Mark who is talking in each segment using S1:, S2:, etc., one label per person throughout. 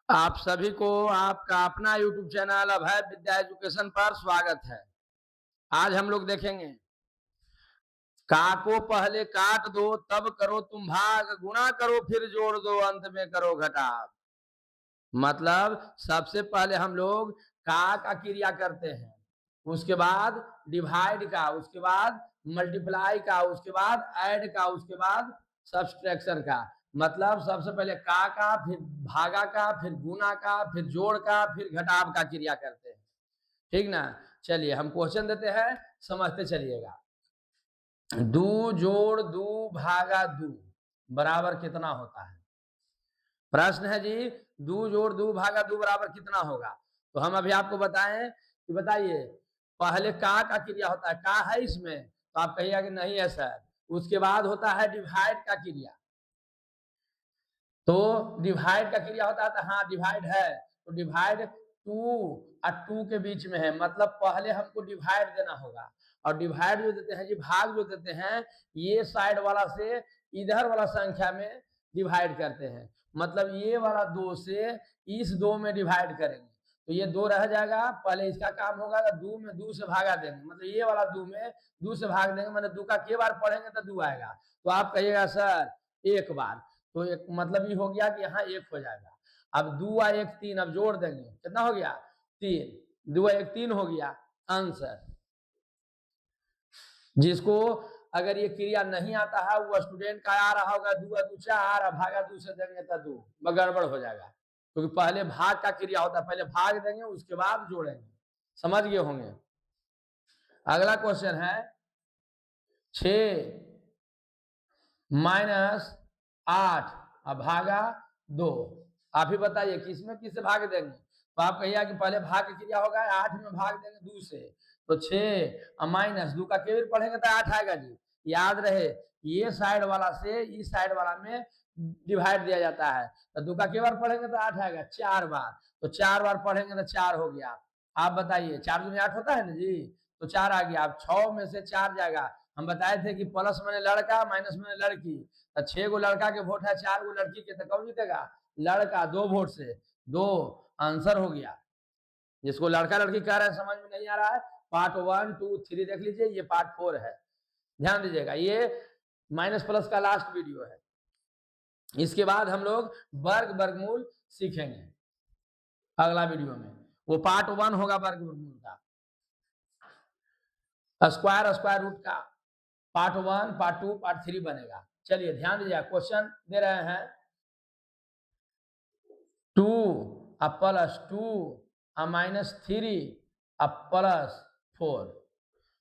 S1: आप सभी को आपका अपना YouTube चैनल अभय विद्या एजुकेशन पर स्वागत है। आज हम लोग देखेंगे का को पहले काट दो तब करो तुम भाग, गुणा करो फिर जोड़ दो अंत में करो घटाव। मतलब सबसे पहले हम लोग का क्रिया करते हैं, उसके बाद डिवाइड का, उसके बाद मल्टीप्लाई का, उसके बाद ऐड का, उसके बाद सब्सट्रैक्शन का। मतलब सबसे पहले का, फिर भागा का, फिर गुना का, फिर जोड़ का, फिर घटाव का क्रिया करते हैं। ठीक ना। चलिए हम क्वेश्चन देते हैं, समझते चलिएगा। दो जोड़ दो भागा दो बराबर कितना होता है? प्रश्न है जी, दो जोड़ दो भागा दो बराबर कितना होगा? तो हम अभी आपको बताएं कि बताइए पहले का क्रिया होता है, का है इसमें, तो आप कहिएगा कि नहीं है सर। उसके बाद होता है डिवाइड का क्रिया, तो डिवाइड का क्रिया होता है, तो हाँ डिवाइड है, तो डिवाइड 2 और 2 के बीच में है, मतलब पहले हमको डिवाइड देना होगा। और डिवाइड जो देते हैं जी, भाग जो देते हैं, ये साइड वाला से इधर वाला संख्या में डिवाइड करते हैं। मतलब ये वाला 2 से इस 2 में डिवाइड करेंगे, तो ये 2 रह जाएगा। पहले इसका काम होगा 2 में 2 से भागा देंगे, मतलब ये वाला 2 में 2 से भाग देंगे, मतलब 2 का के बार पढ़ेंगे तो 2 आएगा। तो आप कहिएगा सर एक बार, तो एक मतलब ये हो गया कि यहाँ 1 हो जाएगा। अब 2 और 1 3, अब जोड़ देंगे, कितना हो गया? 3। 2 और 1 3 हो गया आंसर। जिसको अगर ये क्रिया नहीं आता है वो स्टूडेंट का आ रहा होगा 2 और 2 4, भागा 2 से देंगे तो 2 गड़बड़ हो जाएगा, क्योंकि तो पहले भाग का क्रिया होता है, पहले भाग देंगे उसके बाद जोड़ेंगे। समझ गए होंगे। अगला क्वेश्चन है 6 माइनस 8 अब भागा 2। आप ही बताइए किसमें किससे भाग देंगे? तो आप कहिए कि पहले भाग की क्रिया होगा 8 में भाग देंगे 2 से, तो 6 माइनस 2 का केवल पढ़ेंगे तो 8 आएगा जी। याद रहे ये साइड वाला से इस साइड वाला में डिवाइड दिया जाता है, तो 2 का केवल पढ़ेंगे तो 8 आएगा 4 बार, तो 4 बार पढ़ेंगे तो 4 हो गया। आप बताइए 4 में 8 होता है ना जी, तो 4 आ गया। अब 6 में से 4 जाएगा। हम बताए थे कि प्लस मैंने लड़का, माइनस मैंने लड़की, तो 6 गो लड़का के वोट है, 4 गो लड़की के, तो कौन जीतेगा? लड़का। 2 वोट से 2 आंसर हो गया। जिसको लड़का लड़की कह रहे हैं समझ में नहीं आ रहा है, पार्ट 1 2 3 देख लीजिए, ये पार्ट 4 है, ध्यान दीजिएगा। ये माइनस प्लस का लास्ट वीडियो है। इसके बाद हम लोग वर्ग वर्गमूल सीखेंगे अगला वीडियो में, वो पार्ट 1 होगा वर्ग वर्गमूल का। स्क्वायर स्क्वायर रूट का पार्ट 1 पार्ट 2 पार्ट 3 बनेगा। चलिए ध्यान दीजिए, क्वेश्चन दे रहे हैं 2 प्लस 2 माइनस 3 प्लस 4।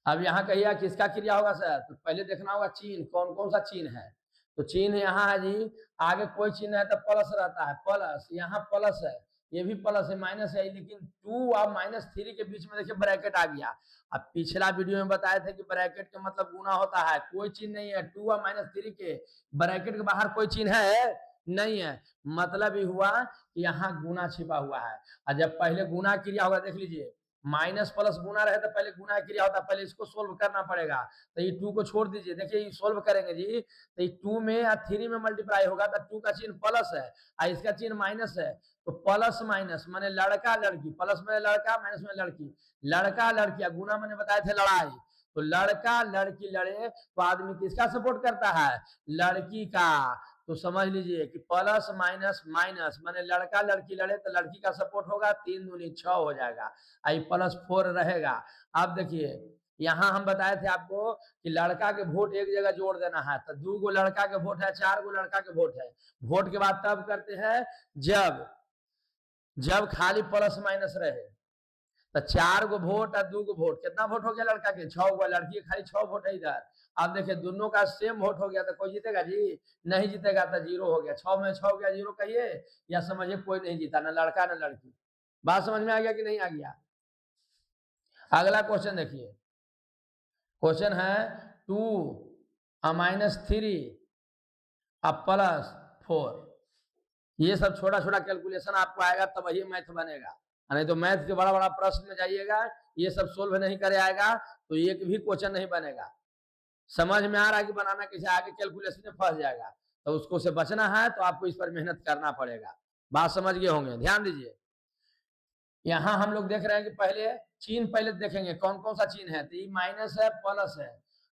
S1: अब यहाँ कहिए किसका क्रिया होगा सर? तो पहले देखना होगा चिन्ह, कौन कौन सा चिन्ह है। तो चिन्ह यहाँ है जी, आगे कोई चिन्ह है तो प्लस रहता है, प्लस यहाँ प्लस है, ये भी प्लस है, माइनस है, लेकिन 2 और माइनस 3 के बीच में देखिए ब्रैकेट आ गया। अब पिछला वीडियो में बताए थे कि ब्रैकेट का मतलब गुना होता है, कोई चिन्ह नहीं है 2 और माइनस 3 के ब्रैकेट के बाहर कोई चिन्ह है नहीं है, मतलब ही हुआ कि यहाँ गुना छिपा हुआ है। और जब पहले गुना क्रिया होगा, देख लीजिए माइनस प्लस गुना रहे तो पहले गुना क्रिया होता है, पहले इसको सोल्व करना पड़ेगा। तो ये 2 को छोड़ दीजिए, देखिए ये सोल्व करेंगे जी, तो ये 2 में और 3 में मल्टीप्लाई होगा तो 2 का चिन्ह प्लस है और इसका चिन्ह माइनस है, तो प्लस माइनस माने लड़का लड़की, प्लस में लड़का माइनस में लड़की, लड़का लड़किया, गुना मैंने बताए थे लड़ाई, तो लड़का लड़की लड़े तो आदमी किसका सपोर्ट करता है? लड़की का। तो समझ लीजिए कि प्लस माइनस माइनस माने लड़का लड़की लड़े तो लड़की का सपोर्ट होगा, 3 दूनी 6 हो जाएगा, आई प्लस 4 रहेगा। अब देखिए यहाँ हम बताए थे आपको कि लड़का के वोट एक जगह जोड़ देना है, तो 2 गो लड़का के वोट है, 4 गो लड़का के वोट है। वोट के बाद तब करते हैं जब खाली प्लस माइनस रहे, तो 4 गो वोट और 2 गो वोट, कितना वोट हो गया लड़का के? 6 गो, लड़की के खाली 6 वोट है इधर। अब देखिए दोनों का सेम वोट हो गया तो कोई जीतेगा जी? नहीं जीतेगा, तो 0 हो गया। 6 में 6 हो गया 0 कहिए, या समझिए कोई नहीं जीता, ना लड़का ना लड़की। बात समझ में आ गया कि नहीं आ गया? अगला क्वेश्चन देखिए, क्वेश्चन है 2 माइनस 3 प्लस 4। ये सब छोटा छोटा कैलकुलेशन आपको आएगा तब वही मैथ बनेगा, नहीं तो मैथ के बड़ा बड़ा प्रश्न में जाइएगा ये सब सोल्व नहीं करे आएगा तो एक भी क्वेश्चन नहीं बनेगा। समझ में आ रहा है कि बनाना कैसे, आगे कैलकुलेशन में फंस जाएगा, तो उसको से बचना है तो आपको इस पर मेहनत करना पड़ेगा। बात समझ गए होंगे, ध्यान दीजिए। यहाँ हम लोग देख रहे हैं कि पहले चिन्ह पहले देखेंगे कौन कौन सा चिन्ह है, तो ये माइनस है प्लस है।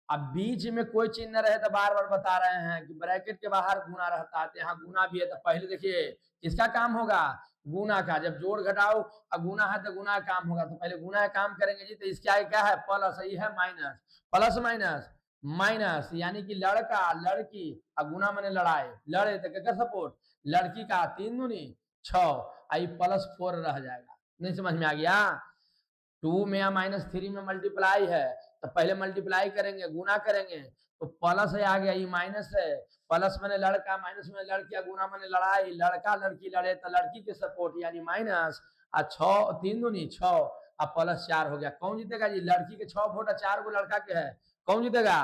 S1: अब बीच में कोई चिन्ह न रहे तो बार बार बता रहे हैं कि ब्रैकेट के बाहर गुना रहता है, तो यहाँ गुना भी है, तो पहले देखिए किसका काम होगा, गुना का। जब जोड़ घटाओ और गुना है तो गुना का काम होगा, तो पहले गुना का काम करेंगे जी। तो इसके आगे क्या है, प्लस, ये है माइनस, प्लस माइनस माइनस, यानी कि लड़का लड़की और गुना मैंने लड़ाई, लड़े तो क्या सपोर्ट, लड़की का 3 दूनी 6, आई +4 रह जाएगा। नहीं समझ में आ गया। 2 में या -3 में मल्टीप्लाई है, तो पहले मल्टीप्लाई करेंगे, गुना करेंगे, तो प्लस है आ गया, ये माइनस है, प्लस मैंने लड़का, माइनस में लड़किया, गुना मैंने लड़ाई, लड़का लड़की लड़े तो लड़की के सपोर्ट यानी माइनस, और 6 3 दूनी 6 और +4 हो गया। कौन जीतेगा जी, लड़की के 6 वोट और 4 गो लड़का के है, कौन जीतेगा?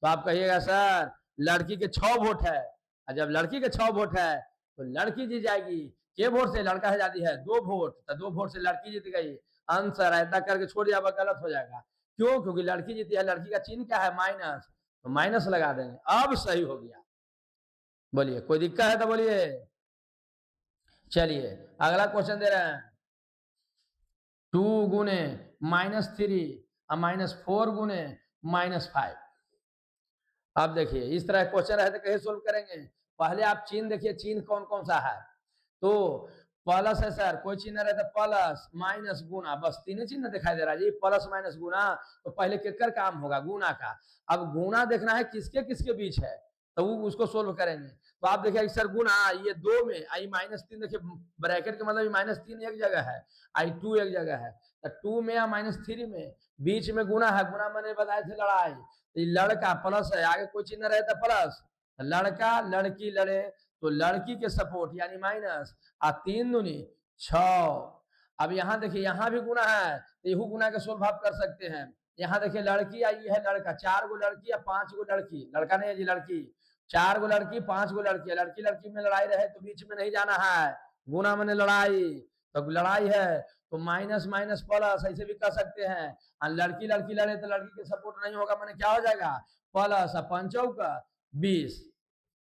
S1: तो आप कहिएगा सर लड़की के 6 वोट है, और जब लड़की के 6 वोट है तो लड़की जीत जाएगी। के वोट से, लड़का है जाती है 2 वोट, तो 2 वोट से लड़की जीत गई। आंसर ऐसा करके छोड़ दिया, गलत हो जाएगा। क्यों? क्योंकि लड़की जीती है, लड़की का चिन्ह क्या है, माइनस, तो माइनस लगा देंगे। अब सही हो गया। बोलिए कोई दिक्कत है तो बोलिए। चलिए अगला क्वेश्चन दे रहे हैं, 2 गुने -3 और -4 गुने -5। अब देखिए इस तरह क्वेश्चन रहे तो कैसे सोल्व करेंगे। पहले आप चिन्ह देखिए, चिन्ह कौन कौन सा है, तो प्लस है सर, कोई चिन्ह रहे तो प्लस माइनस गुना, बस 3 चिन्ह दिखाई दे रहा है जी, प्लस माइनस गुना। तो पहले केकर काम होगा, गुना का। अब गुना देखना है किसके किसके बीच है, तो वो उसको सोल्व करेंगे। तो आप देखिए सर गुना, ये 2 में आई -3, देखिए ब्रैकेट के मतलब -3 एक जगह है, आई 2 एक जगह है, तो 2 में या -3 में बीच में गुना है, गुना मैंने बताए थे लड़ाई, लड़का प्लस है, आगे कोई चिन्ह रहे तो प्लस, लड़का लड़की लड़े तो लड़की के सपोर्ट यानी माइनस, और 3 दूनी 6। अब यहाँ देखिए यहाँ भी गुना है, तो यहू गुना के सोल्व आप कर सकते हैं। यहाँ देखिए लड़की आई है, लड़का, 4 गो लड़की या 5 गो लड़की, लड़का नहीं है जी लड़की, 4 गो लड़की 5 गो लड़की, लड़की लड़की में लड़ाई रहे तो बीच में नहीं जाना है, गुना मैंने लड़ाई, तो लड़ाई है तो माइनस माइनस प्लस ऐसे भी कर सकते हैं। और लड़की लड़की लड़े तो लड़की के सपोर्ट नहीं होगा, मैंने क्या हो जाएगा, प्लस 5×5 = 20।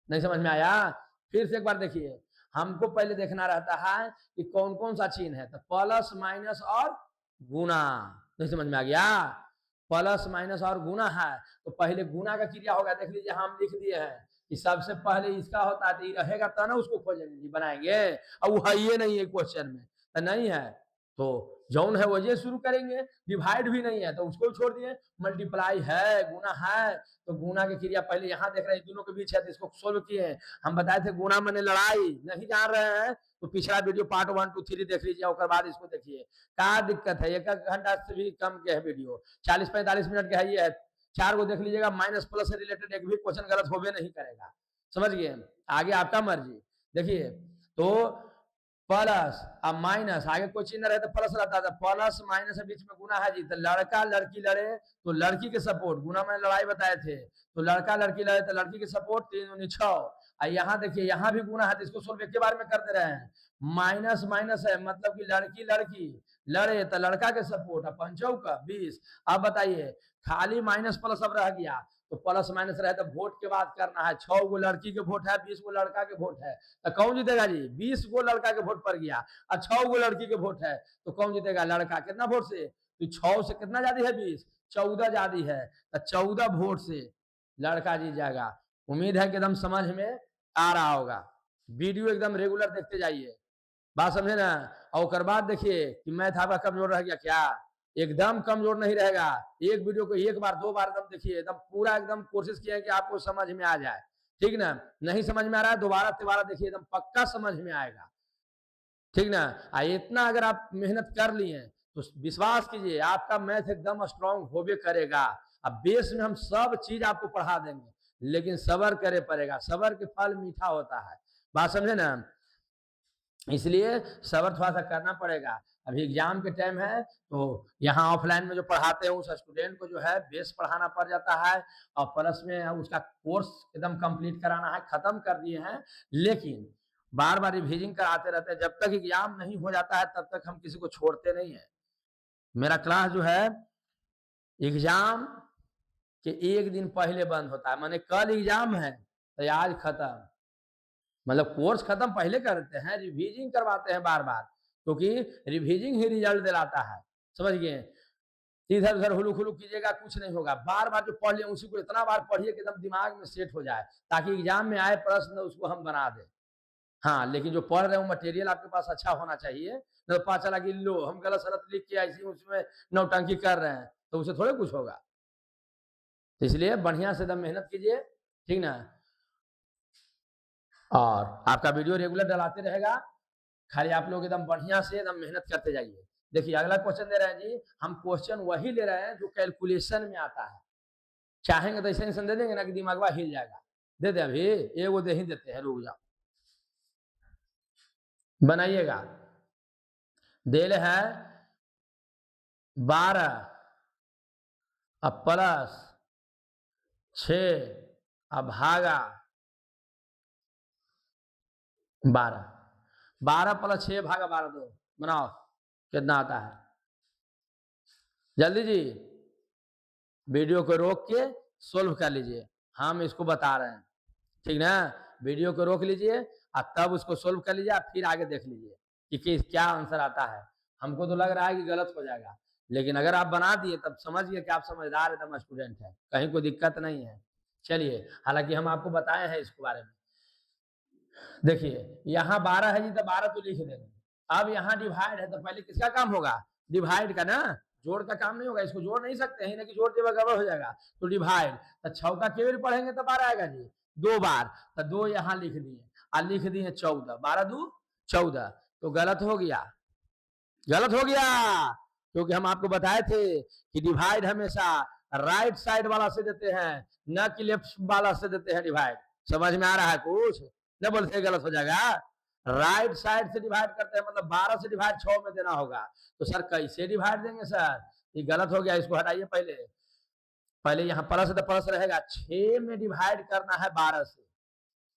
S1: नहीं समझ में आया? फिर से एक बार देखिए, हमको पहले देखना रहता है कि कौन कौन सा चिन्ह है, तो प्लस माइनस और गुना। नहीं समझ में आ गया? प्लस माइनस और गुना है, तो पहले गुना का क्रिया होगा, देख लीजिए हम लिख दिए हैं कि सबसे पहले इसका होता है, तो रहेगा तो ना उसको खोजेंगे बनाएंगे, और वो है ये नहीं है क्वेश्चन में, तो नहीं है, तो जौन है वजह शुरू करेंगे। डिवाइड भी नहीं है तो उसको छोड़ दिए, मल्टीप्लाई है, गुना है, तो गुना की क्रिया पहले यहाँ देख रहे हैं दोनों के बीच है, तो इसको सोल्व किए। हम बताए थे गुना मैंने लड़ाई, नहीं जान रहे हैं तो पिछला वीडियो पार्ट 1 2 3 देख लीजिए, उसके बाद इसको देखिए। क्या दिक्कत है, 1 घंटा से भी कम के है वीडियो, 40-45 मिनट का है, ये है 4 को देख लीजिएगा, माइनस प्लस से रिलेटेड एक भी क्वेश्चन गलत होबे नहीं करेगा, समझ गए। आगे आपका मर्जी। देखिए तो प्लस अब माइनस, आगे कोई चिन्ह रहे तो प्लस रहता था, प्लस माइनस बीच में गुना है जी, तो लड़का लड़की लड़े तो लड़की के सपोर्ट, गुना मैंने लड़ाई बताए थे, तो लड़का लड़की लड़े तो लड़की के सपोर्ट 3 दूनी 6। यहाँ देखिए यहाँ भी गुना है, तो इसको सोल्व एक के बार में कर दे रहे हैं। माइनस माइनस है, मतलब कि लड़की लड़की लड़े तो लड़का के सपोर्ट, 5×5 = 20। अब बताइए खाली माइनस प्लस अब रह गया, तो प्लस माइनस रहे तो वोट के बाद करना है, 6 गो लड़की के वोट है, 20 गो लड़का के वोट है, तो कौन जीतेगा जी, 20 गो लड़का के वोट पर गया और 6 गो लड़की के वोट है, तो कौन जीतेगा, लड़का। कितना वोट से, तो 6 से कितना ज्यादा है, 20, 14 ज्यादा है, तो 14 वोट से लड़का जीत जाएगा। उम्मीद है कि एकदम समझ में आ रहा होगा, वीडियो एकदम रेगुलर देखते जाइए, बात समझे ना। और बाद देखिए कि मैथ आपका कमजोर रह गया क्या, एकदम कमजोर नहीं रहेगा। एक वीडियो को 1 बार 2 बार एकदम देखिए, एकदम पूरा एकदम कोशिश किया कि आपको समझ में आ जाए, ठीक ना। नहीं समझ में आ रहा है दोबारा तिबारा देखिए, एकदम पक्का समझ में आएगा, ठीक ना। इतना अगर आप मेहनत कर लिए तो विश्वास कीजिए आपका मैथ एकदम स्ट्रांग होबे करेगा। अब बेस में हम सब चीज आपको पढ़ा देंगे, लेकिन सबर करे पड़ेगा, सबर के फल मीठा होता है, बात समझे ना। इसलिए सबर थोड़ा सा करना पड़ेगा। अभी एग्जाम के टाइम है, तो यहाँ ऑफलाइन में जो पढ़ाते हैं उस स्टूडेंट को जो है बेस पढ़ाना पड़ जाता है, और प्लस में उसका कोर्स एकदम कंप्लीट कराना है, खत्म कर दिए हैं, लेकिन बार बार रिवीजिंग कराते रहते हैं। जब तक एग्जाम नहीं हो जाता है तब तक हम किसी को छोड़ते नहीं है। मेरा क्लास जो है एग्जाम कि एक दिन पहले बंद होता है, माने कल एग्जाम है तो आज खत्म, मतलब कोर्स खत्म पहले करते हैं, रिवीजिंग करवाते हैं बार बार, क्योंकि रिवीजिंग ही रिजल्ट दिलाता है, समझ गए। इधर उधर हुलू खुलू कीजिएगा कुछ नहीं होगा, बार बार जो पढ़ लिया उसी को इतना बार पढ़िए कि एकदम दिमाग में सेट हो जाए, ताकि एग्जाम में आए प्रश्न उसको हम बना दें। हाँ, लेकिन जो पढ़ रहे हो मटेरियल आपके पास अच्छा होना चाहिए, तो पता चला कि लो हम गलत सलत लिख के ऐसी उसमें नौटंकी कर रहे हैं, तो उसे थोड़े कुछ होगा। तो इसलिए बढ़िया से एकदम मेहनत कीजिए, ठीक ना। और आपका वीडियो रेगुलर डलाते रहेगा, खाली आप लोग एकदम बढ़िया से एकदम मेहनत करते जाइए। देखिए अगला क्वेश्चन दे रहे हैं जी, हम क्वेश्चन वही ले रहे हैं जो कैलकुलेशन में आता है, चाहेंगे तो ऐसे दे देंगे ना कि दिमागवा हिल जाएगा, दे दे अभी एगो दे ही देते हैं, रुक जाओ बनाइएगा। देल है 12 अब प्लस 6 अब भागा 12, 12 प्लस 6 भागा 12 दो, बनाओ कितना आता है, जल्दी जी वीडियो को रोक के सोल्व कर लीजिए, हम इसको बता रहे हैं, ठीक ना। वीडियो को रोक लीजिए और तब उसको सोल्व कर लीजिए, फिर आगे देख लीजिए कि क्या आंसर आता है। हमको तो लग रहा है कि गलत हो जाएगा, लेकिन अगर आप बना दिए तब समझिए कि आप समझदार एकदम स्टूडेंट है, कहीं कोई दिक्कत नहीं है। चलिए, हालांकि हम आपको बताए हैं इसके बारे में। देखिए यहाँ 12 है जी, तो 12 तो लिख देंगे। अब यहाँ डिवाइड है तो पहले किसका काम होगा, डिवाइड का ना, जोड़ का काम नहीं होगा, इसको जोड़ नहीं सकते हैं, कि जोड़ देगा गड़बड़ हो जाएगा, तो डिवाइड, तो 6 का केवल पढ़ेंगे तो 12 आएगा जी, 2 बार, तो 2 यहाँ लिख दिए और लिख दिए 14, 12 2 14, तो गलत हो गया, गलत हो गया, क्योंकि हम आपको बताए थे कि डिवाइड हमेशा राइट साइड वाला से देते हैं, न कि लेफ्ट वाला से देते हैं डिवाइड। समझ में आ रहा है कुछ, न बोलते गलत हो जाएगा, राइट साइड से डिवाइड करते हैं, मतलब 12 से डिवाइड 6 में देना होगा, तो सर कैसे डिवाइड देंगे सर, ये गलत हो गया, इसको हटाइए, पहले पहले यहाँ प्लस तो प्लस रहेगा, 6 में डिवाइड करना है 12 से,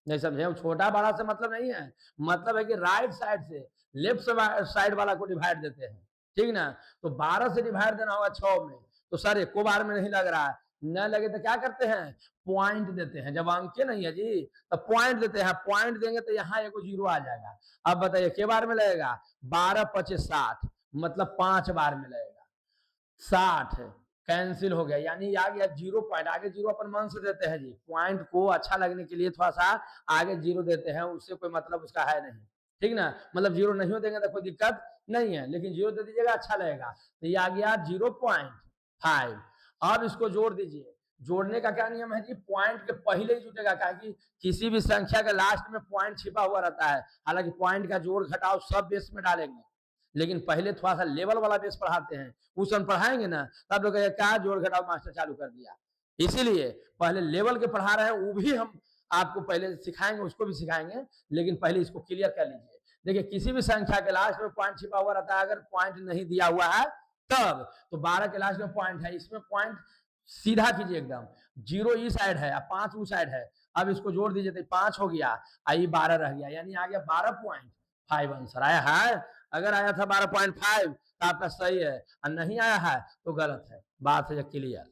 S1: नहीं समझे, छोटा बड़ा से मतलब नहीं है, मतलब है कि राइट साइड से लेफ्ट साइड वाला को डिवाइड देते हैं, ठीक ना। तो 12 से डिवाइड देना होगा 6 में, तो सर एक बार में नहीं लग रहा है, न लगे तो क्या करते हैं, पॉइंट देते हैं, जब अंक नहीं है जी तो पॉइंट देते हैं, पॉइंट देंगे तो यहाँ एगो जीरो आ जाएगा। अब बताइए के बार में लगेगा, 12 25 60, मतलब 5 बार में लगेगा, 60 कैंसिल हो गया, यानी आ गया 0 पॉइंट, आगे 0 अपन मन से देते हैं जी, पॉइंट को अच्छा लगने के लिए थोड़ा सा आगे 0 देते हैं, उससे कोई मतलब उसका है नहीं, ठीक ना, मतलब 0 नहीं देंगे तो कोई दिक्कत नहीं है, लेकिन 0 दे दीजिएगा अच्छा लगेगा, तो ये आ गया 0.5। अब इसको जोड़ दीजिए, जोड़ने का क्या नियम है जी, पॉइंट के पहले ही जुटेगा, कि किसी भी संख्या के लास्ट में पॉइंट छिपा हुआ रहता है, हालांकि पॉइंट का जोड़ घटाव सब बेस में डालेंगे, लेकिन पहले थोड़ा सा लेवल वाला बेस पढ़ाते हैं, उस हम पढ़ाएंगे ना, तब लोग क्या जोड़ घटाव मास्टर चालू कर दिया, इसीलिए पहले लेवल के पढ़ा रहे हैं, वो भी हम आपको पहले सिखाएंगे, उसको भी सिखाएंगे, लेकिन पहले इसको क्लियर कर लीजिए। देखिए किसी भी संख्या के लास्ट में पॉइंट छिपा हुआ रहता है, अगर पॉइंट नहीं दिया हुआ है तब, तो 12 के लास्ट में पॉइंट है, इसमें पॉइंट सीधा कीजिए एकदम, 0 इस साइड है, 5 उस साइड है, अब इसको जोड़ दीजिए तो 5 हो गया, आई 12 रह गया, यानी आ गया 12.5 आंसर आया है। अगर आया था 12.5 तो आपका सही है, और नहीं आया है तो गलत है, बात है क्लियर,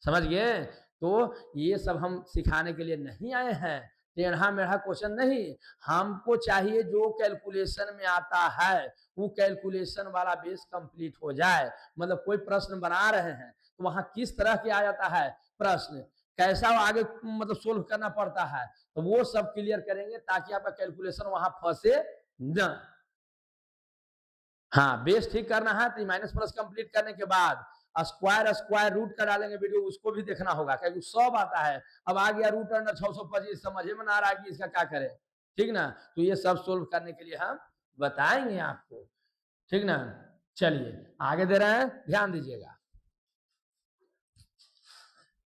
S1: समझ गए। तो ये सब हम सिखाने के लिए नहीं आए हैं, टेढ़ा मेढ़ा क्वेश्चन नहीं, हमको चाहिए जो कैलकुलेशन में आता है वो कैलकुलेशन वाला बेस कंप्लीट हो जाए, मतलब कोई प्रश्न बना रहे हैं तो वहां किस तरह के आ जाता है प्रश्न, कैसा आगे मतलब सोल्व करना पड़ता है, तो वो सब क्लियर करेंगे, ताकि आपका कैलकुलेशन वहां फंसे न। हाँ, बेस ठीक करना है तो माइनस प्लस कंप्लीट करने के बाद स्क्वायर रूट का डालेंगे वीडियो, उसको भी देखना होगा, क्योंकि सब आता है, अब आ गया रूट अंडर 625, समझे में ना आ रहा है कि इसका क्या करें, ठीक ना, तो ये सब सोल्व करने के लिए हम बताएंगे आपको, ठीक ना। चलिए आगे दे रहे हैं, ध्यान दीजिएगा,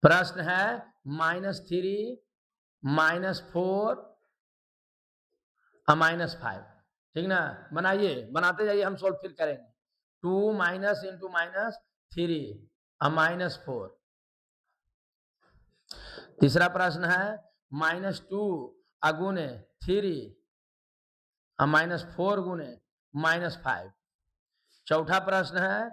S1: प्रश्न है -3 -4 -5, ठीक ना, बनाइए, बनाते जाइए, हम सोल्व फिर करेंगे, 2 माइनस इंटू -3 -4। तीसरा प्रश्न है -2 अगुने 3 -4 गुने -5। चौथा प्रश्न है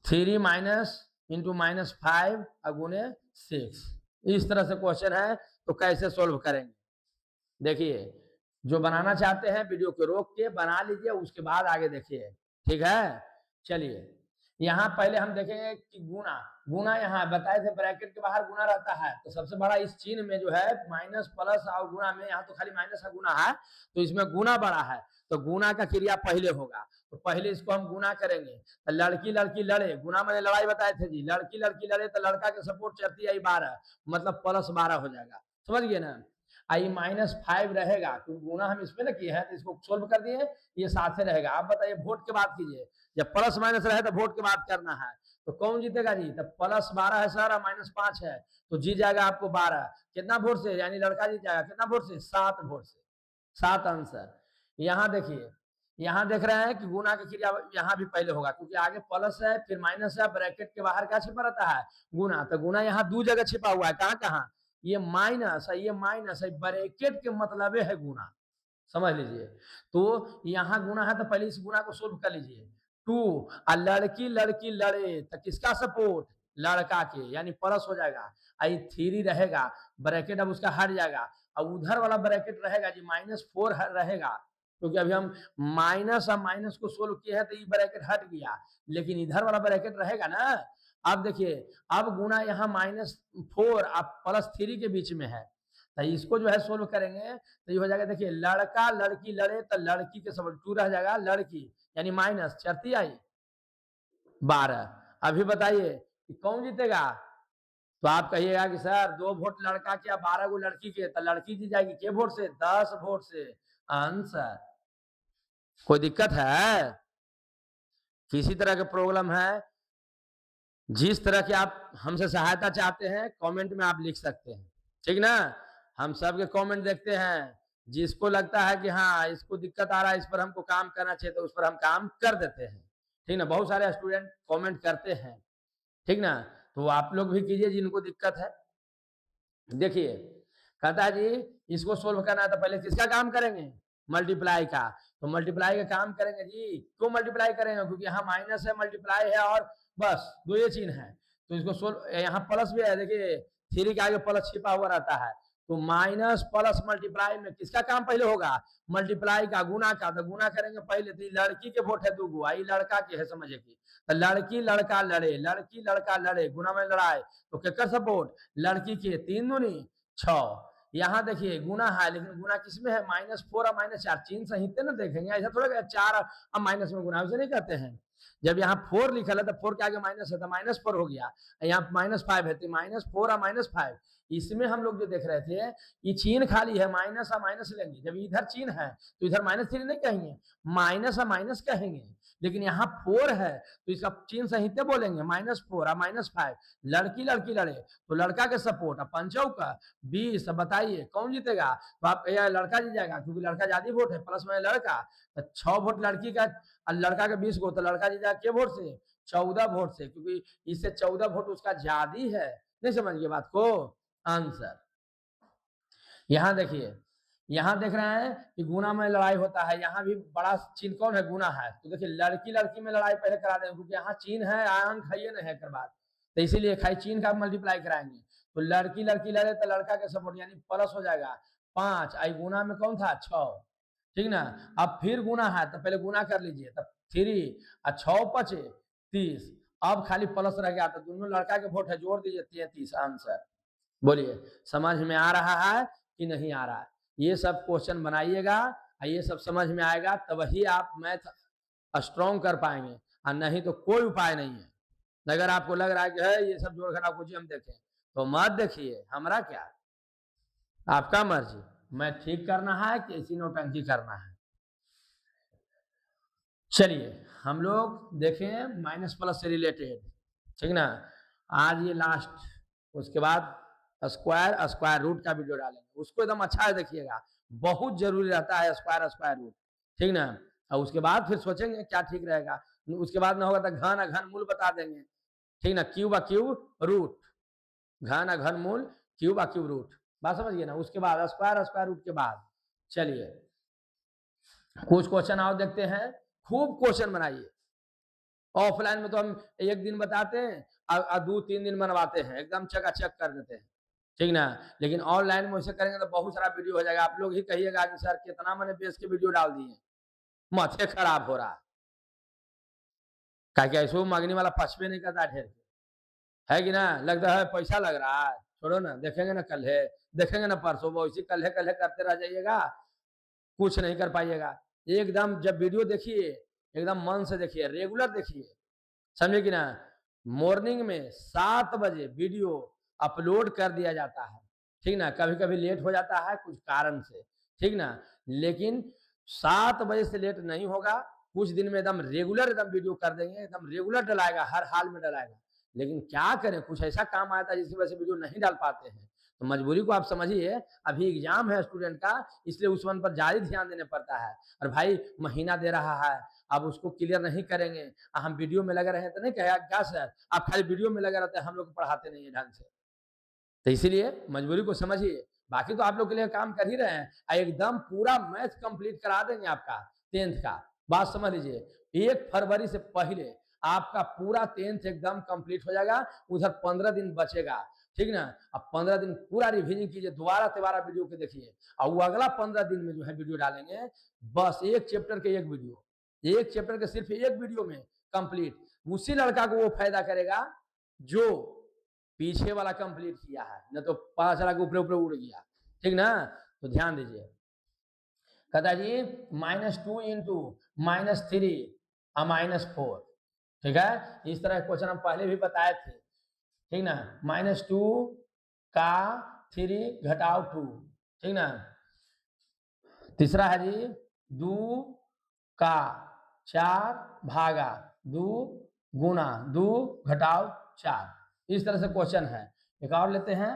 S1: 3 - इंटू -5 गुने 6। इस तरह से क्वेश्चन है, तो कैसे सोल्व करेंगे? देखिए, जो बनाना चाहते हैं वीडियो को रोक के बना लीजिए, उसके बाद आगे देखिए, ठीक है। चलिए, यहाँ पहले हम देखेंगे कि गुना, गुना यहाँ बताए थे ब्रैकेट के बाहर गुना रहता है, तो सबसे बड़ा इस चिन्ह में जो है माइनस प्लस और गुना में, यहाँ तो खाली माइनस का गुना है, तो इसमें गुना बड़ा है, तो गुना का क्रिया पहले होगा, तो पहले इसको हम गुना करेंगे। तो लड़की लड़की लड़े, गुना मैंने लड़ाई बताए थे जी, लड़की लड़की लड़े तो लड़का के सपोर्ट चढ़ती आई 12, मतलब +12 हो जाएगा, समझ गए ना। आई -5 रहेगा, क्योंकि गुना हम इसमें ना किए हैं, तो इसको सोल्व कर दिए, ये साथ में रहेगा। आप बताइए वोट के बाद कीजिए, जब प्लस माइनस रहे तो वोट के बाद करना है, तो कौन जीतेगा जी? तब +12 है सर, -5 है, तो जीत जाएगा आपको 12, कितना वोट से? यानी लड़का जीत जाएगा, कितना वोट से? 7 वोट से, 7 आंसर। यहाँ देखिए, यहाँ देख रहे हैं कि गुना की क्रिया यहाँ भी पहले होगा, क्योंकि आगे प्लस है फिर माइनस है, ब्रैकेट के बाहर क्या छिपा रहता है? गुना, तो गुना यहाँ 2 जगह छिपा हुआ है, कहाँ कहाँ? ये माइनस है, ये माइनस है, ब्रैकेट के मतलब है गुना, समझ लीजिए। तो यहाँ गुना है, तो पहले इस गुना को सोल्व कर लीजिए। 2 और लड़की लड़की लड़े, तो किसका सपोर्ट? लड़का के, यानी प्लस हो जाएगा। आई 3 रहेगा, ब्रैकेट अब उसका हट जाएगा, और उधर वाला ब्रैकेट रहेगा जी -4 रहेगा, क्योंकि अभी हम माइनस और माइनस को सोल्व किए हैं, तो ये ब्रैकेट हट गया, लेकिन इधर वाला ब्रैकेट रहेगा ना। अब देखिए, अब गुना यहाँ -4 अब +3 के बीच में है, तो इसको जो है सोल्व करेंगे, तो ये हो जाएगा, देखिए लड़का लड़की लड़े, तो लड़की के सब 2 रह जाएगा, लड़की यानी माइनस चढ़ती आई 12। अभी बताइए कि कौन जीतेगा? तो आप कहिएगा कि सर 2 वोट लड़का के, 12 गो लड़की के, तो लड़की जीत जाएगी के वोट से? 10 वोट से आंसर। कोई दिक्कत है? किसी तरह का प्रॉब्लम है? जिस तरह की आप हमसे सहायता चाहते हैं कमेंट में आप लिख सकते हैं, ठीक ना। हम सबके कमेंट देखते हैं, जिसको लगता है कि हाँ इसको दिक्कत आ रहा है, इस पर हमको काम करना चाहिए, तो उस पर हम काम कर देते हैं, ठीक ना। बहुत सारे स्टूडेंट कमेंट करते हैं, ठीक ना, तो आप लोग भी कीजिए जिनको दिक्कत है। देखिए, कहता है जी इसको सोल्व करना है, तो पहले किसका काम करेंगे? मल्टीप्लाई का। तो मल्टीप्लाई का काम करेंगे जी, क्यों मल्टीप्लाई करेंगे? क्योंकि यहाँ माइनस है, मल्टीप्लाई है, और बस 2 ये चिन्ह है, तो इसको सोल्व, यहाँ प्लस भी है, देखिए 3 के आगे प्लस छिपा हुआ रहता है, तो माइनस प्लस मल्टीप्लाई में किसका काम पहले होगा? मल्टीप्लाई का, गुना का, तो गुना करेंगे पहले, तो लड़की के वोट है 2 गो, आई लड़का के है, समझे की। तो लड़की लड़का लड़े, लड़की लड़का लड़े, गुना में लड़ाई, तो केकर सपोर्ट? लड़की के, 3 दूनी 6। यहाँ देखिए गुना है, लेकिन गुना किसमें है? -4 और -4, चिन्ह संहिता ना देखेंगे, ऐसा थोड़ा 4 और माइनस में गुना, उसे नहीं कहते हैं। जब यहाँ 4 लिखा है, तो 4 के आगे माइनस है, तो -4 हो गया, यहाँ -5 है, तो -4 और -5, इसमें हम लोग जो देख रहे थे, ये चिन्ह खाली है, माइनस और माइनस लेंगे, जब इधर चिन्ह है तो इधर -3 नहीं कहेंगे, माइनस और माइनस कहेंगे, लेकिन यहाँ 4 है, तो इसका चिन्ह संहिता बोलेंगे, -4 और -5। लड़की लड़की लड़े, तो लड़का के सपोर्ट, अब 5 का 20, अब बताइए कौन जीतेगा? तो आप कहिए लड़का जीत जाएगा, क्योंकि लड़का ज्यादा वोट है, प्लस में लड़का, तो 6 वोट लड़की का और लड़का के 20 को, तो लड़का जीत जाएगा के वोट से? 14 वोट से, क्योंकि इससे 14 वोट उसका ज्यादा है। नहीं समझ गए बात को? आंसर यहाँ देखिए, यहाँ देख रहे हैं कि गुना में लड़ाई होता है, यहाँ भी बड़ा चिन्ह कौन है? गुना है, तो देखिए लड़की लड़की में लड़ाई पहले करा देंगे, क्योंकि यहाँ चिन्ह है, अंक है ये नहीं है कर बात, तो इसीलिए खाई चिन्ह का मल्टीप्लाई कराएंगे। तो लड़की लड़की लड़े, तो लड़का के सपोर्ट यानी प्लस हो जाएगा 5, आई गुना में कौन था? 6, ठीक ना। अब फिर गुना है, तो पहले गुना कर लीजिए, तब 3 और 6 5 30, अब खाली प्लस रह गया, तो दोनों लड़का के वोट है, जोड़ दीजिए 33 आंसर। बोलिए समझ में आ रहा है कि नहीं आ रहा है? ये सब क्वेश्चन बनाइएगा, ये सब समझ में आएगा, तभी आप मैथ स्ट्रॉन्ग कर पाएंगे, और नहीं तो कोई उपाय नहीं है। अगर आपको लग रहा है कि है ये सब जोड़ घटाव कुछ हम देखें, तो मत देखिए, हमारा क्या, आपका मर्जी, मैं ठीक करना है कि ऐसी नौटंकी करना है। चलिए हम लोग देखें माइनस प्लस से रिलेटेड, ठीक ना। आज ये लास्ट, उसके बाद स्क्वायर स्क्वायर रूट का वीडियो डालेंगे, उसको एकदम अच्छा है देखिएगा, बहुत जरूरी रहता है स्क्वायर स्क्वायर रूट, ठीक ना। और उसके बाद फिर सोचेंगे क्या ठीक रहेगा, उसके बाद ना होगा तो घन घन मूल बता देंगे, ठीक ना, क्यूब रूट, घन घन मूल क्यूब रूट, बात समझिए ना। उसके बाद स्क्वायर स्क्वायर रूट के बाद, चलिए कुछ क्वेश्चन आओ देखते हैं, खूब क्वेश्चन बनाइए। ऑफलाइन में तो हम एक दिन बताते हैं, 2-3 दिन बनवाते हैं, एकदम चकाचक कर देते हैं, ठीक ना। लेकिन ऑनलाइन में वैसे करेंगे तो बहुत सारा वीडियो हो जाएगा, आप लोग ही कहिएगा कि सर कितना मैंने बेच के वीडियो डाल दिए, माथे खराब हो रहा है, ऐसे मांगने वाला पछबे नहीं करता ढेर है कि ना, लगता है पैसा लग रहा है, छोड़ो ना, देखेंगे ना कल है, देखेंगे ना परसों, वैसे कल है करते रह जाइएगा, कुछ नहीं कर पाइएगा। एकदम जब वीडियो देखिए एकदम मन से देखिए, रेगुलर देखिए, समझे कि ना। मॉर्निंग में 7 बजे वीडियो अपलोड कर दिया जाता है, ठीक ना। कभी कभी लेट हो जाता है कुछ कारण से, ठीक ना, लेकिन 7 बजे से लेट नहीं होगा। कुछ दिन में एकदम रेगुलर एकदम वीडियो कर देंगे, एकदम रेगुलर डलाएगा, हर हाल में डलाएगा। लेकिन क्या करें, कुछ ऐसा काम आया था जिसकी वजह से वीडियो नहीं डाल पाते हैं, तो मजबूरी को आप समझिए। अभी एग्जाम है स्टूडेंट का, इसलिए उस वन पर ज्यादा ध्यान देना पड़ता है। और भाई महीना दे रहा है, अब उसको क्लियर नहीं करेंगे, हम वीडियो में लगे रहे तो नहीं कहेगा क्या सर आप खाली वीडियो में लगे रहते हैं, हम लोग पढ़ाते नहीं है ढंग से। तो इसीलिए मजबूरी को समझिए। बाकी तो आप लोग के लिए काम कर ही रहे हैं, एकदम पूरा मैथ कंप्लीट करा देंगे आपका 10th का। बात समझ लीजिए, 1 फरवरी से पहले आपका पूरा 10th एकदम कंप्लीट हो जाएगा। उधर 15 दिन बचेगा, ठीक ना। अब 15 दिन पूरा रिवीजन कीजिए, दोबारा वीडियो के देखिए, और वो अगला 15 दिन में जो है वीडियो डालेंगे, बस एक चैप्टर के एक वीडियो, एक चैप्टर के सिर्फ एक वीडियो में कंप्लीट। उसी लड़का को वो फायदा करेगा जो पीछे वाला कंप्लीट किया है, न तो पता चला कि ऊपर ऊपर उड़ गया, ठीक ना। तो ध्यान दीजिए, कहता जी -2 इंटू -3 और -4, ठीक है। इस तरह क्वेश्चन हम पहले भी बताए थे, ठीक ना। -2 का 3 घटाओ 2, ठीक ना। तीसरा है जी 2 का 4 भागा 2 गुना 2 घटाओ 4, इस तरह से क्वेश्चन है। एक और लेते हैं,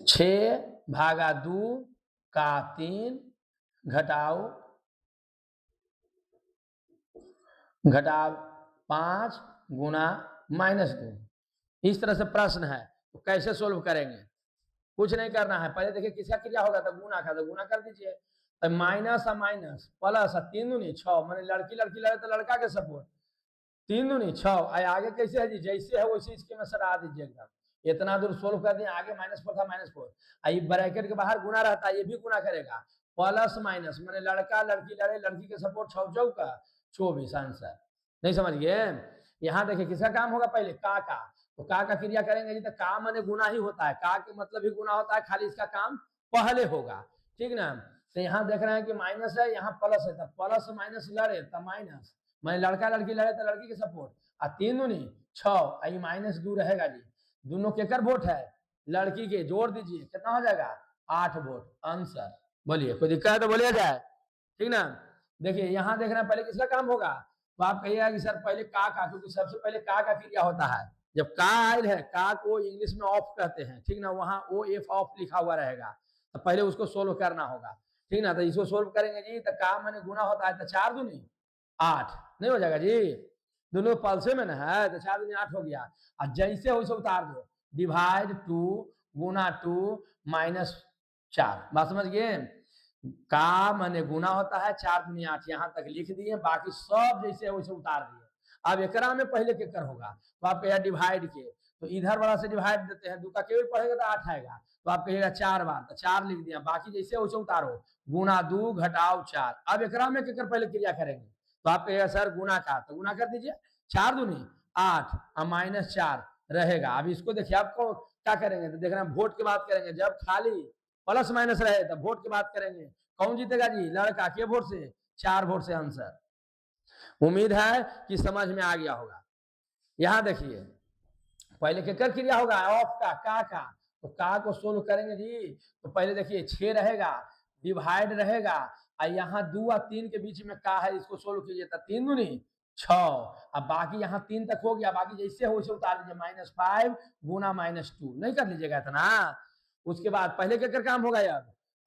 S1: 6 भागा 2 का 3 घटाओ 5 गुना -2, इस तरह से प्रश्न है। तो कैसे सोल्व करेंगे, कुछ नहीं करना है, पहले देखिए किसका क्रिया होगा, तो गुना का, तो गुना कर दीजिए। तो माइनस और माइनस प्लस, 3 दूनी 6, मैंने लड़की लड़े तो लड़का के सपोर्ट, 3 दूनी 6, आगे कैसे है जी, जैसे है वैसे इसके में सटा दीजिए एकदम। इतना दूर सोल्व कर दिए, आगे -4 था -4, ब्रैकेट के बाहर गुना रहता है, ये भी गुना करेगा, प्लस माइनस मैंने लड़का लड़की लड़े, लड़की के सपोर्ट 6 चौका 24 आंसर। नहीं समझ गए। यहाँ देखिए किसका काम होगा, पहले का, तो का क्रिया करेंगे जी, तो का माने गुना ही होता है, का के मतलब ही गुना होता है, खाली इसका काम पहले होगा, ठीक ना। तो यहाँ देख रहे हैं कि माइनस है, यहाँ प्लस है, तो प्लस माइनस लड़े तो माइनस, मैंने लड़का लड़की लड़े तो लड़की के सपोर्ट, 3 दूनी 6, -2 रहेगा जी, दोनों केकर वोट है, लड़की के, जोड़ दीजिए कितना हो जाएगा 8 वोट आंसर। बोलिए कोई दिक्कत है तो बोलिए जाए, ठीक ना। देखिए यहाँ देख रहे हैं पहले किसका काम होगा, तो आप कहिएगा कि सर पहले का, क्योंकि सबसे पहले का क्रिया होता है। जब का आयल है, का को इंग्लिश में ऑफ कहते हैं, ठीक ना, वहां OF ऑफ लिखा हुआ रहेगा, तो पहले उसको सोल्व करना होगा, ठीक ना। तो इसको सोल्व करेंगे जी, तो का मैंने गुना होता है, तो 4 दूनी 8 नहीं हो जाएगा जी, दोनों पल्से में ना है, तो 4 दूनी 8 हो गया। और जैसे वैसे उतार दो, डिवाइड 2 गुना 2 -4, बात समझ गए। का माने गुना होता है, 4 दूनी 8 यहाँ तक लिख दिए, बाकी सब जैसे वैसे उतार दिए। अब एकरा में पहले केकर होगा, तो आप कहिएगा डिवाइड के, तो इधर वाला से डिवाइड देते हैं, 2 का केवल पढ़ेगा तो 8 आएगा, तो आप कहिएगा 4 बार, तो 4 लिख दिया, बाकी जैसे वैसे उतारो, गुना 2 घटाओ 4। अब एकरा में केकर पहले क्रिया करेंगे, तो आप कहिएगा सर गुना का, तो गुना कर दीजिए, 4 दूनी 8 और -4 रहेगा। अब इसको देखिए आपको क्या करेंगे, तो देख रहे हैं वोट की बात करेंगे, जब खाली प्लस माइनस रहे तो वोट की बात करेंगे, कौन जीतेगा जी, लड़का के वोट से, 4 वोट से आंसर। उम्मीद है कि समझ में आ गया होगा। यहां देखिए पहले केकर क्रिया होगा, ऑफ का, तो का को सोल्व करेंगे जी, तो पहले देखिए 6 रहेगा, डिवाइड रहेगा, और यहाँ 2 और 3 के बीच में का है, इसको सोल्व कीजिए, तो 3 दूनी 6, अब बाकी यहाँ 3 तक हो गया, बाकी जैसे हो वैसे उतार लीजिए, -5 गुना -2, नहीं कर लीजिएगा इतना। उसके बाद पहले केकर काम होगा,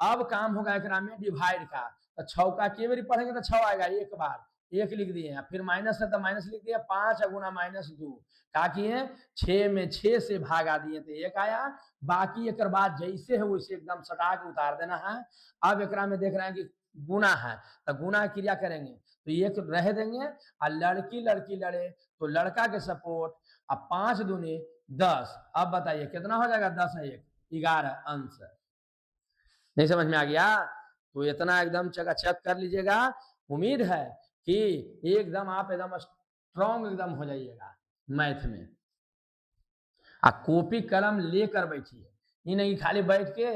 S1: अब काम होगा एकरा में डिवाइड का, तो 6 का के बारी पढ़ेंगे तो 6 आएगा, एक बार 1 लिख दिए, फिर माइनस है तो माइनस लिख दिया, 5 गुना -2, का किए 6 में 6 से भागा दिए तो 1 आया, बाकी एक बाद जैसे है वैसे एकदम सटा के उतार देना है। अब एकरा में देख रहे हैं कि गुना है, तो गुना क्रिया करेंगे, तो 1 रह देंगे, और लड़की लड़की लड़े तो लड़का के सपोर्ट, अब 5 दूनी 10। अब बताइए कितना हो जाएगा, 10 है 1, 11 आंसर। नहीं समझ में आ गया? तो इतना एकदम चकाचक कर लीजिएगा। उम्मीद है कि एकदम आप एकदम स्ट्रॉन्ग एकदम हो जाइएगा मैथ में। कॉपी कलम लेकर बैठिए, ये नहीं खाली बैठ के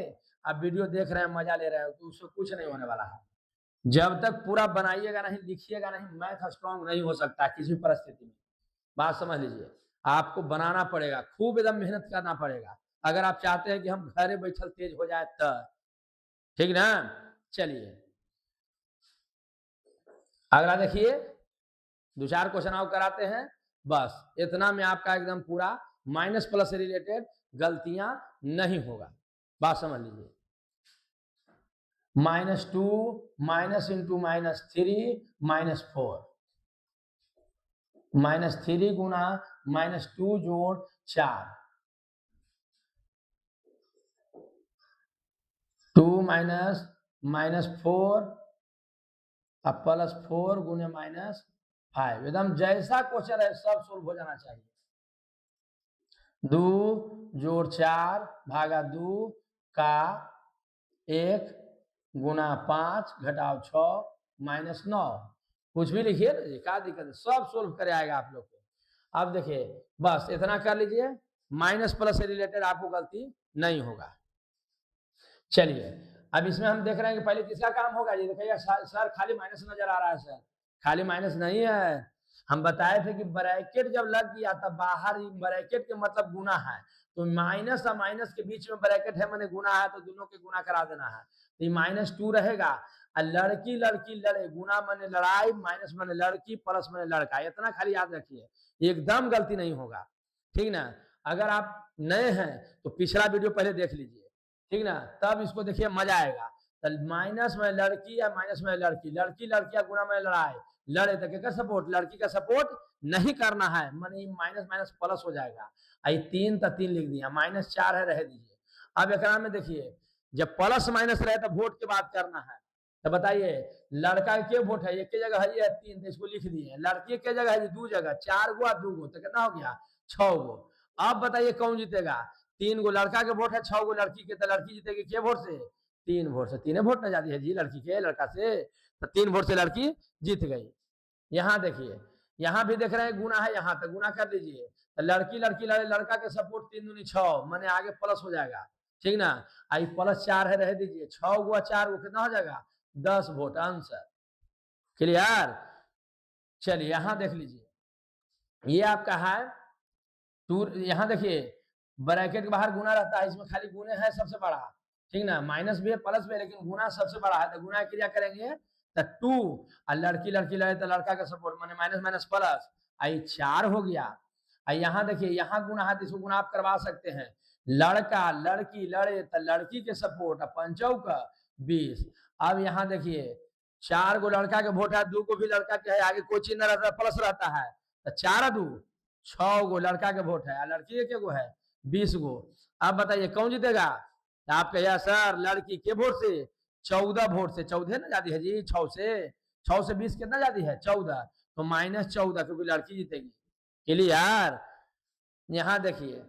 S1: आप वीडियो देख रहे हैं मजा ले रहे हो, तो उससे कुछ नहीं होने वाला है। जब तक पूरा बनाइएगा नहीं, लिखिएगा नहीं, मैथ स्ट्रॉन्ग नहीं हो सकता किसी परिस्थिति में। बात समझ लीजिए, आपको बनाना पड़ेगा, खूब एकदम मेहनत करना पड़ेगा, अगर आप चाहते हैं कि हम घरे बैठल तेज हो जाए तो। ठीक ना? चलिए अगला देखिए, 2-4 क्वेश्चन और कराते हैं। बस इतना में आपका एकदम पूरा माइनस प्लस से रिलेटेड गलतियां नहीं होगा। बात समझ लीजिए, -2 माइनस इंटू -3 -4, -3 गुना -2 जोड़ 4, 2 माइनस -4 अब +4 गुने -5। एकदम जैसा क्वेश्चन है सब सोल्व हो जाना चाहिए। 2 जोड़ 4 भागा 2 का 1 गुना 5 घटाओ 6 -9। कुछ भी लिखिए ना जी, क्या दिक्कत है, सब सोल्व करे आएगा आप लोग को। अब देखिए बस इतना कर लीजिए, माइनस प्लस से रिलेटेड आपको गलती नहीं होगा। चलिए अब इसमें हम देख रहे हैं कि पहले किसका काम होगा। ये देखिए सर खाली माइनस नजर आ रहा है, सर खाली माइनस नहीं है। हम बताए थे कि ब्रैकेट जब लग गया तब बाहर ही ब्रैकेट के मतलब गुना है, तो माइनस और माइनस के बीच में ब्रैकेट है मैंने गुना है, तो दोनों के गुना करा देना है। तो ये -2 रहेगा, और लड़की लड़की लड़े, गुना माने लड़ाई, माइनस माने लड़की, प्लस माने लड़का। इतना खाली याद रखिए, एकदम गलती नहीं होगा। ठीक ना? अगर आप नए हैं तो पिछला वीडियो पहले देख लीजिए, ठीक ना, तब इसको देखिए मजा आएगा। तो माइनस में लड़की या माइनस में लड़की, लड़की लड़कियां गुना में लड़ाई, लड़े तो क्या सपोर्ट, लड़की का सपोर्ट नहीं करना है, माने माइनस माइनस प्लस हो जाएगा। आई 3 तो 3 लिख दिया, -4 है रह दीजिए। अब एक में देखिए, जब प्लस माइनस रहे तो वोट की बात करना है। तो बताइए लड़का के वोट है, एक जगह है ये 3, तो इसको लिख दिए। लड़की के जगह है 2 जगह, 4 गो 2 गो, तो कितना हो गया 6 गो। अब बताइए कौन जीतेगा, 3 गो लड़का के वोट है, 6 गो लड़की के, तो लड़की जीतेगी के वोट से, 3 वोट से। 3 वोट न जाती है जी लड़की के लड़का से, तो 3 वोट से लड़की जीत गई। यहाँ देखिए, यहाँ भी देख रहे हैं गुना है, यहाँ तक गुना कर लीजिए। तो लड़की लड़की लड़े, लड़का के सपोर्ट 3 दूनी 6, मैंने आगे प्लस हो जाएगा। ठीक ना? आई +4 है रह दीजिए, 6 गो 4 गो कितना हो जाएगा 10 वोट आंसर। क्लियर? चलिए यहाँ देख लीजिए, ये आपका है टू। यहाँ देखिए ब्रैकेट के बाहर गुना रहता है, इसमें खाली गुने है सबसे बड़ा। ठीक ना? माइनस भी है प्लस भी है, लेकिन गुना सबसे बड़ा है, तो गुना की क्रिया करेंगे तो 2, और लड़की लड़की लड़े तो लड़का का सपोर्ट माने माइनस माइनस प्लस, आई 4 हो गया। यहाँ देखिए, यहाँ गुना है तो इसको गुना आप करवा सकते हैं। लड़का लड़की लड़े तो लड़की के सपोर्ट, 5 20। अब यहाँ देखिए 4 गो लड़का के वोट है, 2 को भी लड़का के है, आगे कोई चिन्ह रहता है प्लस रहता है, तो 4 2 6 गो लड़का के वोट है, लड़की के गो है 20 गो। अब बताइए कौन जीतेगा? आप कहिए सर लड़की के वोट से 14 वोट से, 14 ना जाती है जी, 6 से 20 कितना जाती है 14, तो -14 क्योंकि लड़की जीतेगी। क्लियर? यहाँ देखिए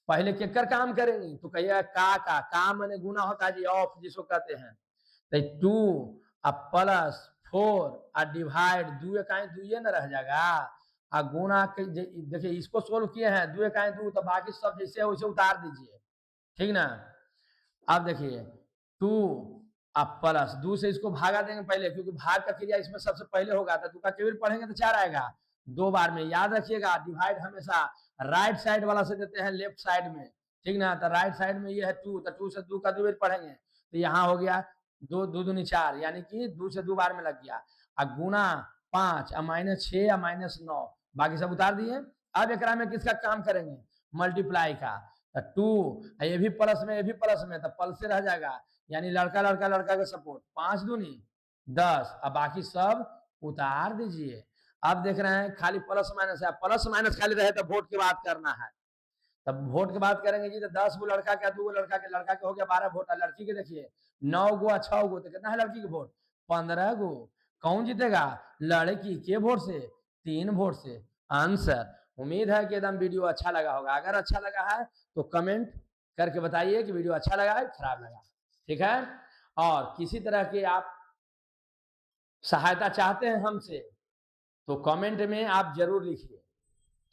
S1: पहले केकर काम करेंगे, तो कहिए का काम मैंने गुना होता है जी, ऑफ जिसको कहते हैं। तो 2 अब +4 और डिवाइड, 2 इकाई 2 न रह जाएगा, और गुना देखिए इसको सोल्व किए हैं, 2 इकाई 2, तो बाकी सब जैसे है वैसे उतार दीजिए। ठीक ना? अब देखिए 2 अब +2 से इसको भागा देंगे पहले, क्योंकि भाग का क्रिया इसमें सबसे पहले होगा, तो 2 का केवल पढ़ेंगे तो 4 आएगा। 2 बार में याद रखिएगा, डिवाइड हमेशा राइट साइड वाला से देते हैं लेफ्ट साइड में। ठीक ना? तो राइट साइड में ये है 2, तो 2 से 2 का 2 बार पढ़ेंगे, तो यहाँ हो गया 2 2 दूनी 4, यानी कि 2 से 2 बार में लग गया। और गुना 5 और -6 और -9, बाकी सब उतार दिए। अब एक में किसका काम करेंगे, मल्टीप्लाई का। तो 2 ये भी प्लस में, ये भी प्लस में, तो प्लस से रह जाएगा, यानी लड़का लड़का लड़का का सपोर्ट 5 दूनी 10, अब बाकी सब उतार दीजिए। अब देख रहे हैं खाली प्लस माइनस है, प्लस माइनस खाली रहे तो वोट की बात करना है। तब वोट की बात करेंगे जी, तो 10 गो लड़का का 2 गो लड़का के, लड़का के हो गया 12 वोट, और लड़की के देखिए 9 गो 6 गो, तो कितना है लड़की के वोट 15 गो। कौन जीतेगा? लड़की के वोट से 3 वोट से। आंसर। उम्मीद है कि एकदम वीडियो अच्छा लगा होगा। अगर अच्छा लगा है तो कमेंट करके बताइए कि वीडियो अच्छा लगा है खराब लगा, ठीक है। और किसी तरह की आप सहायता चाहते हैं हमसे तो कमेंट में आप जरूर लिखिए,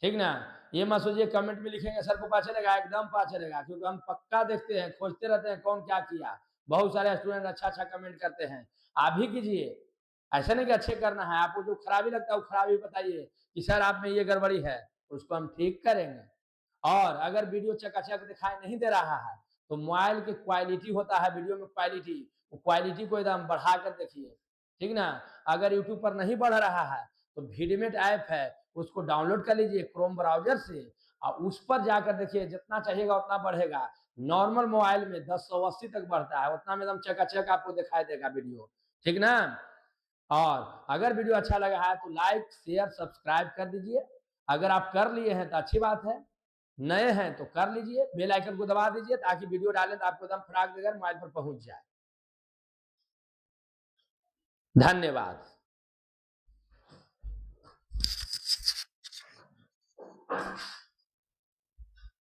S1: ठीक ना। ये मत सोचिए कमेंट में लिखेंगे सर को पता चलेगा, एकदम पता चलेगा, क्योंकि हम पक्का देखते हैं, खोजते रहते हैं कौन क्या किया। बहुत सारे स्टूडेंट अच्छा अच्छा कमेंट करते हैं, आप भी कीजिए। ऐसा नहीं कि अच्छे करना है, आपको जो खराबी लगता है वो खराबी बताइए कि सर आप में ये गड़बड़ी है, उसको हम ठीक करेंगे। और अगर वीडियो चकाचक दिखाई नहीं दे रहा है तो मोबाइल की क्वालिटी होता है, वीडियो में क्वालिटी, वो क्वालिटी को एकदम बढ़ा कर देखिए, ठीक ना। अगर यूट्यूब पर नहीं बढ़ रहा है तो वीडियोमेट ऐप है, उसको डाउनलोड कर लीजिए क्रोम ब्राउजर से, और उस पर जाकर देखिए, जितना चाहिएगा उतना बढ़ेगा। नॉर्मल मोबाइल में 1080 तक बढ़ता है, उतना में एकदम चकाचक आपको दिखाई देगा वीडियो, ठीक ना। और अगर वीडियो अच्छा लगा है तो लाइक शेयर सब्सक्राइब कर दीजिए। अगर आप कर लिए हैं तो अच्छी बात है, नए हैं तो कर लीजिए, बेल आइकन को दबा दीजिए ताकि वीडियो डालें तो आपको एकदम फटाक देकर मोबाइल पर पहुंच जाए। धन्यवाद।